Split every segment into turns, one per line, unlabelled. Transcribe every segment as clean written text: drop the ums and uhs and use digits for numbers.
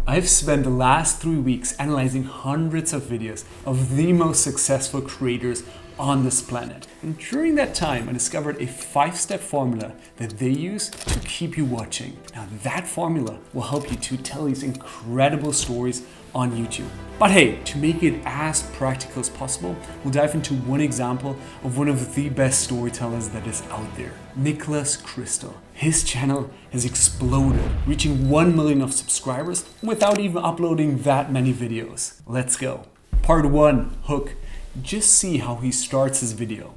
I've spent the last 3 weeks analyzing hundreds of videos of the most successful creators on this planet. And during that time, I discovered a 5-step formula that they use to keep you watching. Now that formula will help you to tell these incredible stories on YouTube. But hey, to make it as practical as possible, we'll dive into one example of one of the best storytellers that is out there, Nicholas Crystal. His channel has exploded, reaching 1 million of subscribers without even uploading that many videos. Let's go. Part 1, Hook. Just see how he starts his video.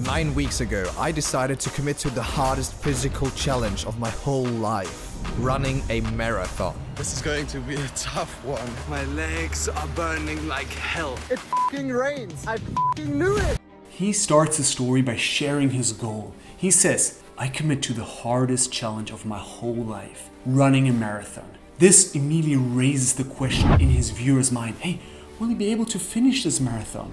9 weeks ago, I decided to commit to the hardest physical challenge of my whole life, running a marathon.
This is going to be a tough one.
My legs are burning like hell. It f***ing rains. I f***ing knew it.
He starts his story by sharing his goal. He says, I commit to the hardest challenge of my whole life, running a marathon. This immediately raises the question in his viewer's mind, hey, will he be able to finish this marathon?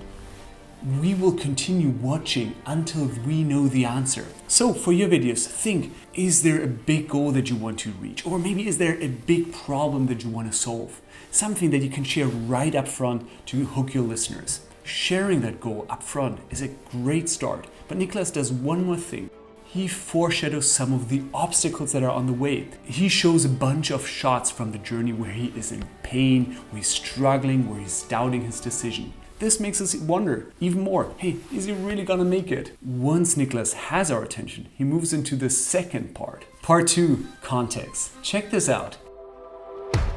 We will continue watching until we know the answer. So for your videos, think, is there a big goal that you want to reach? Or maybe is there a big problem that you want to solve? Something that you can share right up front to hook your listeners. Sharing that goal up front is a great start, but Nicholas does one more thing. He foreshadows some of the obstacles that are on the way. He shows a bunch of shots from the journey where he is in pain, where he's struggling, where he's doubting his decision. This makes us wonder even more, hey, is he really gonna make it? Once Nicholas has our attention, he moves into the second part. Part 2, context. Check this out.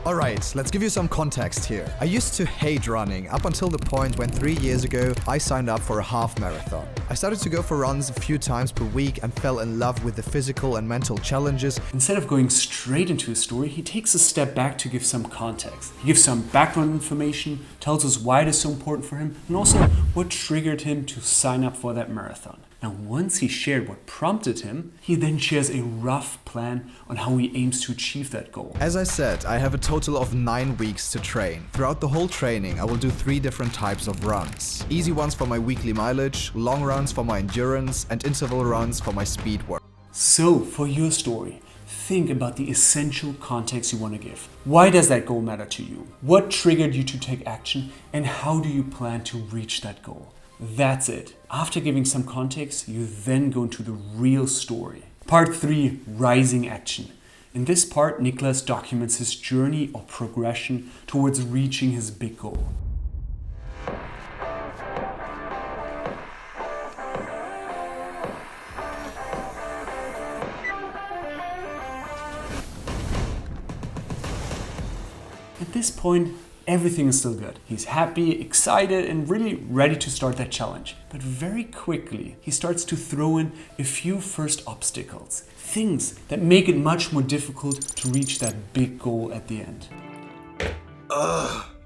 Alright, let's give you some context here. I used to hate running up until the point when 3 years ago I signed up for a half marathon. I started to go for runs a few times per week and fell in love with the physical and mental challenges.
Instead of going straight into his story, he takes a step back to give some context. He gives some background information, tells us why it is so important for him, and also what triggered him to sign up for that marathon. Now, once he shared what prompted him, he then shares a rough plan on how he aims to achieve that goal.
As I said, I have a total of 9 weeks to train. Throughout the whole training, I will do 3 different types of runs. Easy ones for my weekly mileage, long runs for my endurance, and interval runs for my speed work.
So, for your story, think about the essential context you want to give. Why does that goal matter to you? What triggered you to take action? And how do you plan to reach that goal? That's it. After giving some context, you then go into the real story. Part 3, rising action. In this part, Nicholas documents his journey or progression towards reaching his big goal. At this point, everything is still good. He's happy, excited, and really ready to start that challenge. But very quickly, he starts to throw in a few first obstacles. Things that make it much more difficult to reach that big goal at the end.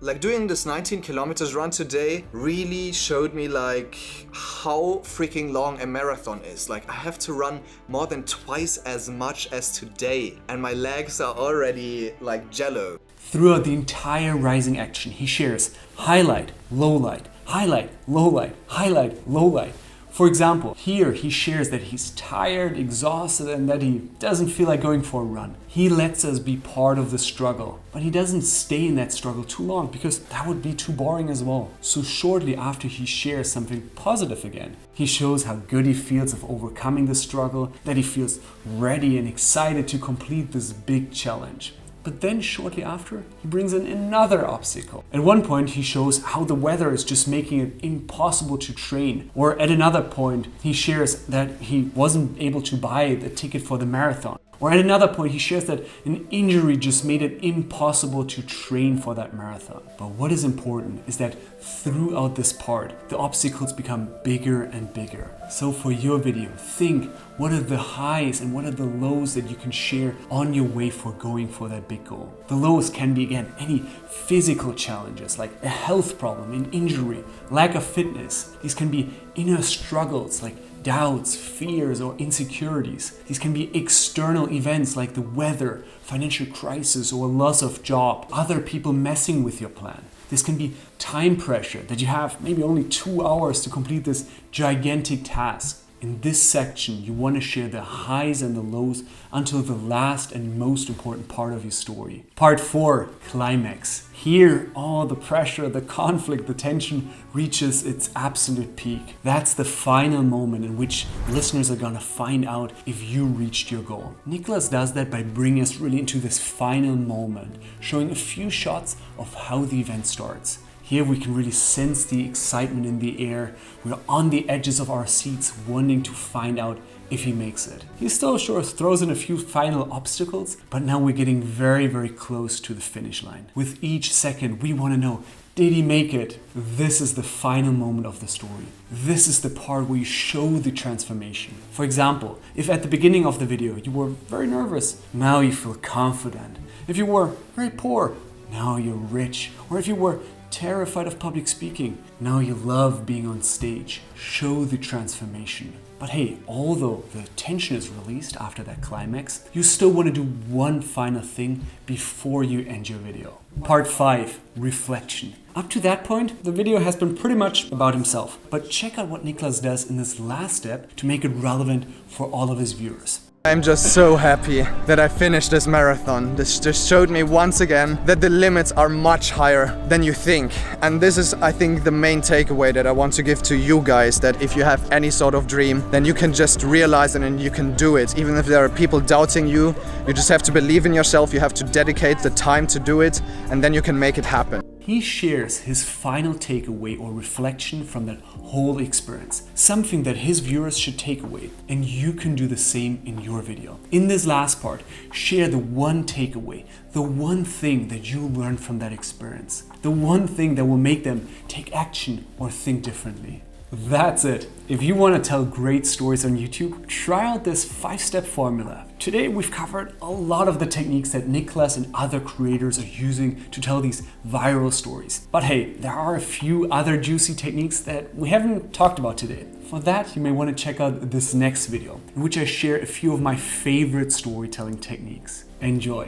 Like doing this 19 kilometers run today really showed me like how freaking long a marathon is. Like I have to run more than twice as much as today and my legs are already like jello.
Throughout the entire rising action, he shares highlight, lowlight, highlight, lowlight, highlight, lowlight. For example, here he shares that he's tired, exhausted, and that he doesn't feel like going for a run. He lets us be part of the struggle, but he doesn't stay in that struggle too long because that would be too boring as well. So shortly after he shares something positive again, he shows how good he feels of overcoming the struggle, that he feels ready and excited to complete this big challenge. But then shortly after, he brings in another obstacle. At one point, he shows how the weather is just making it impossible to train. Or at another point, he shares that he wasn't able to buy the ticket for the marathon. Or at another point, he shares that an injury just made it impossible to train for that marathon. But what is important is that throughout this part, the obstacles become bigger and bigger. So for your video, think, what are the highs and what are the lows that you can share on your way for going for that big goal? The lows can be, again, any physical challenges like a health problem, an injury, lack of fitness. These can be inner struggles like doubts, fears, or insecurities. These can be external events like the weather, financial crisis, or loss of job, other people messing with your plan. This can be time pressure that you have maybe only 2 hours to complete this gigantic task. In this section, you want to share the highs and the lows until the last and most important part of your story. Part 4, Climax. Here, all the pressure, the conflict, the tension reaches its absolute peak. That's the final moment in which listeners are gonna find out if you reached your goal. Nicholas does that by bringing us really into this final moment, showing a few shots of how the event starts. Here we can really sense the excitement in the air. We're on the edges of our seats wanting to find out if he makes it. He still sure throws in a few final obstacles, but now we're getting very, very close to the finish line. With each second, we want to know, did he make it? This is the final moment of the story. This is the part where you show the transformation. For example, if at the beginning of the video you were very nervous, now you feel confident. If you were very poor, now you're rich. Or if you were terrified of public speaking, now you love being on stage. Show the transformation. But hey, although the tension is released after that climax, you still want to do one final thing before you end your video. Part 5, reflection. Up to that point, the video has been pretty much about himself. But check out what Nicholas does in this last step to make it relevant for all of his viewers.
I'm just so happy that I finished this marathon. This just showed me once again that the limits are much higher than you think. And this is, I think, the main takeaway that I want to give to you guys, that if you have any sort of dream, then you can just realize it and you can do it. Even if there are people doubting you, you just have to believe in yourself, you have to dedicate the time to do it, and then you can make it happen.
He shares his final takeaway or reflection from that whole experience, something that his viewers should take away, and you can do the same in your video. In this last part, share the one takeaway, the one thing that you learned from that experience, the one thing that will make them take action or think differently. That's it. If you want to tell great stories on YouTube, try out this 5-step formula. Today we've covered a lot of the techniques that Nicholas and other creators are using to tell these viral stories. But hey, there are a few other juicy techniques that we haven't talked about today. For that, you may want to check out this next video, in which I share a few of my favorite storytelling techniques. Enjoy!